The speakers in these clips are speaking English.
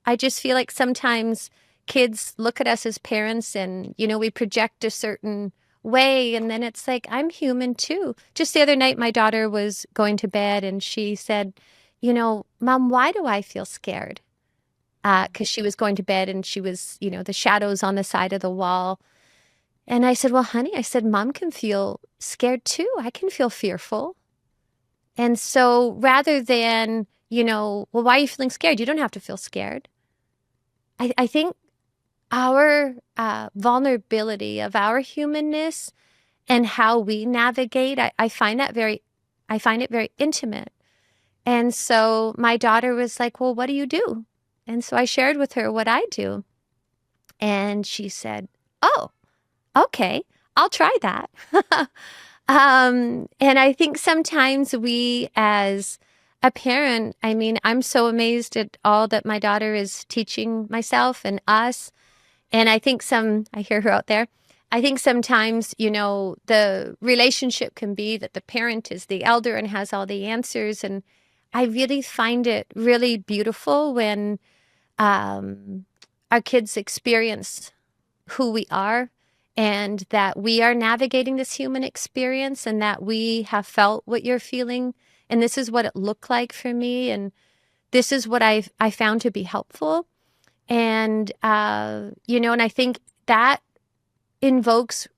I just feel like sometimes kids look at us as parents and, we project a certain way. And then it's like, I'm human too. Just the other night, my daughter was going to bed and she said, Mom, why do I feel scared? Because she was going to bed and she was, the shadows on the side of the wall. And I said, well, honey, I said, Mom can feel scared too. I can feel fearful. And so rather than, well, why are you feeling scared? You don't have to feel scared. I think our vulnerability of our humanness and how we navigate, I find it very intimate. And so my daughter was like, well, what do you do? And so I shared with her what I do. And she said, oh, okay, I'll try that. And I think sometimes we as a parent, I mean, I'm so amazed at all that my daughter is teaching myself and us. And I think I hear her out there. I think sometimes, the relationship can be that the parent is the elder and has all the answers. And I really find it really beautiful when our kids experience who we are and that we are navigating this human experience and that we have felt what you're feeling. And this is what it looked like for me. And this is what I found to be helpful. And, and I think that invokes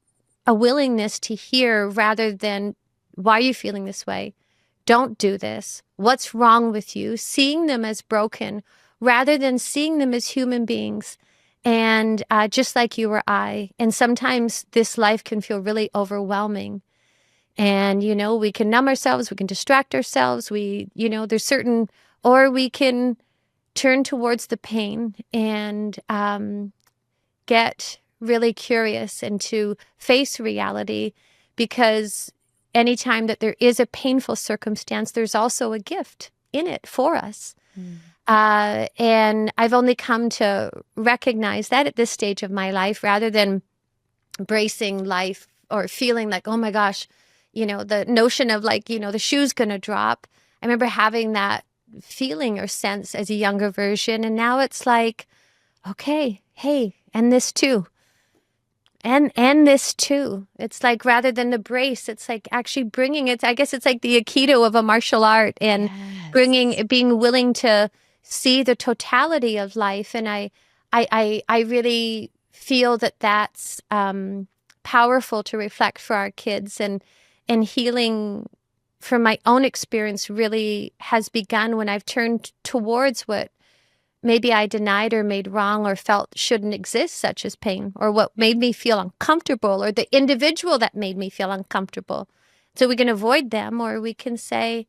a willingness to hear rather than, why are you feeling this way? Don't do this. What's wrong with you? Seeing them as broken rather than seeing them as human beings. And just like you or I. And sometimes this life can feel really overwhelming. And, we can numb ourselves, we can distract ourselves, there's certain, or we can turn towards the pain and get really curious and to face reality, because anytime that there is a painful circumstance, there's also a gift in it for us. And I've only come to recognize that at this stage of my life, rather than bracing life or feeling like, oh my gosh, the notion of like, the shoe's going to drop. I remember having that feeling or sense as a younger version. And now it's like, okay, hey, and this too. And this too. It's like, rather than the brace, it's like actually bringing it. I guess it's like the Aikido of a martial art, and being willing to see the totality of life. And I really feel that that's powerful to reflect for our kids, and healing from my own experience really has begun when I've turned towards what maybe I denied or made wrong or felt shouldn't exist, such as pain, or what made me feel uncomfortable, or the individual that made me feel uncomfortable. So we can avoid them, or we can say,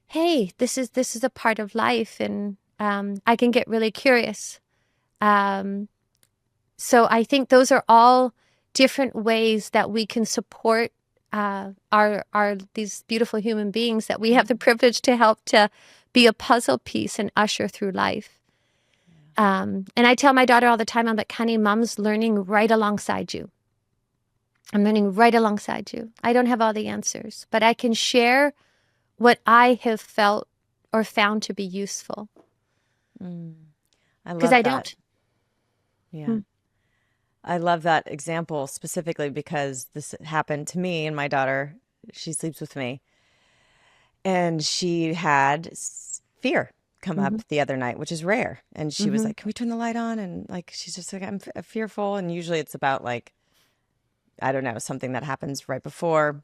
hey, this is a part of life, and I can get really curious. So I think those are all different ways that we can support these beautiful human beings that we have the privilege to help to be a puzzle piece and usher through life. And I tell my daughter all the time, I'm like, honey, Mom's learning right alongside you. I'm learning right alongside you. I don't have all the answers, but I can share what I have felt or found to be useful. I love because I that. don't. Yeah. I love that example specifically because this happened to me and my daughter. She sleeps with me. And she had fear come up the other night, which is rare. And she was like, can we turn the light on? And like, she's just like, I'm fearful. And usually it's about like, I don't know, something that happens right before.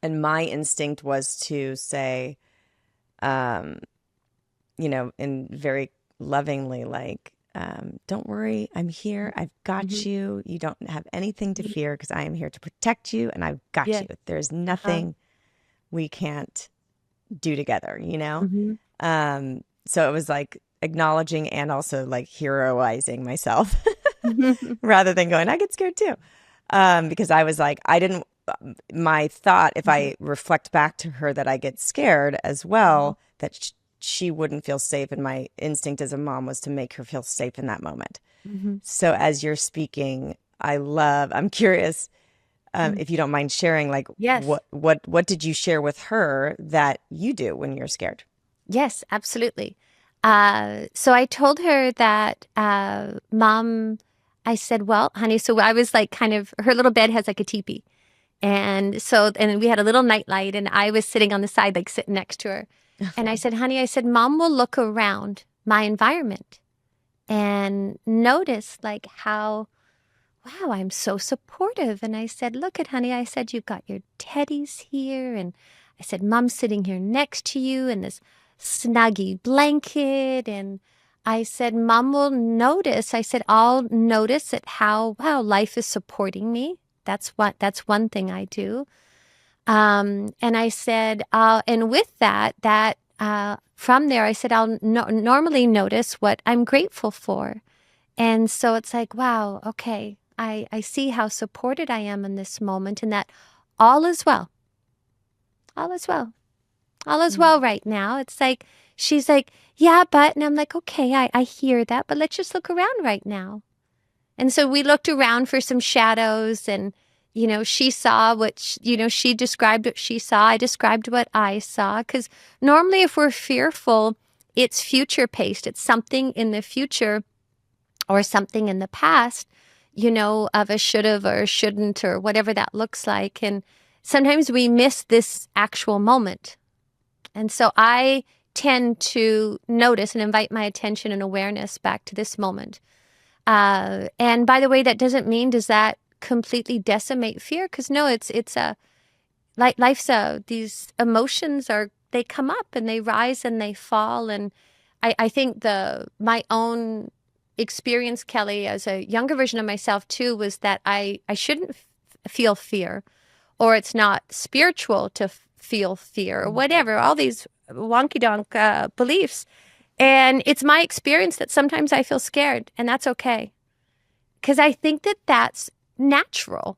And my instinct was to say, in very lovingly, like, don't worry, I'm here. I've got you. You don't have anything to fear because I am here to protect you and I've got you. There's nothing we can't do together, So it was like acknowledging and also like heroizing myself rather than going, I get scared too. Because I was like, my thought, if I reflect back to her that I get scared as well, that she wouldn't feel safe. And my instinct as a mom was to make her feel safe in that moment. So as you're speaking, I'm curious if you don't mind sharing, like, Yes. what did you share with her that you do when you're scared? Yes, absolutely. So I told her that, Mom, I said, well, honey, so I was like kind of, her little bed has like a teepee. And we had a little nightlight, and I was sitting on the side, like sitting next to her. And I said, honey, I said, Mom will look around my environment and notice like how, wow, I'm so supportive. And I said, look at honey, I said, you've got your teddies here. And I said, Mom's sitting here next to you in this snuggy blanket. And I said, Mom will notice. I said, I'll notice at how, wow, life is supporting me. That's one thing I do. And I said, and with from there, I said, I'll normally notice what I'm grateful for. And so it's like, wow, okay, I see how supported I am in this moment, and that all is well. All is well. All is well right now. It's like, she's like, yeah, but, and I'm like, okay, I hear that, but let's just look around right now. And so we looked around for some shadows, and, she saw she described what she saw. I described what I saw. Because normally if we're fearful, it's future paced. It's something in the future or something in the past, of a should have or shouldn't or whatever that looks like. And sometimes we miss this actual moment. And so I tend to notice and invite my attention and awareness back to this moment. And by the way, that doesn't mean, does that completely decimate fear? Because no, it's these emotions they come up and they rise and they fall. And I think my own experience, Kelly, as a younger version of myself too, was that I shouldn't feel fear, or it's not spiritual to feel fear, or whatever, all these wonky donk beliefs. And it's my experience that sometimes I feel scared, and that's okay. Because I think that that's natural.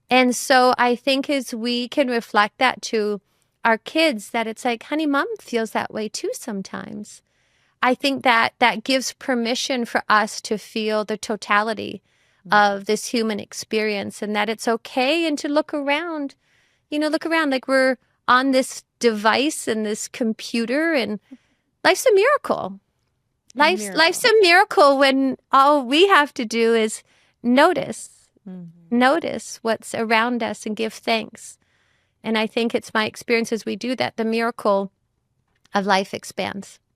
And so I think as we can reflect that to our kids, that it's like, honey, Mom feels that way too sometimes. I think that gives permission for us to feel the totality of this human experience, and that it's okay, and to look around like we're on this device and this computer, and life's a miracle. Life's a miracle when all we have to do is notice, notice what's around us and give thanks. And I think it's my experience as we do that, the miracle of life expands.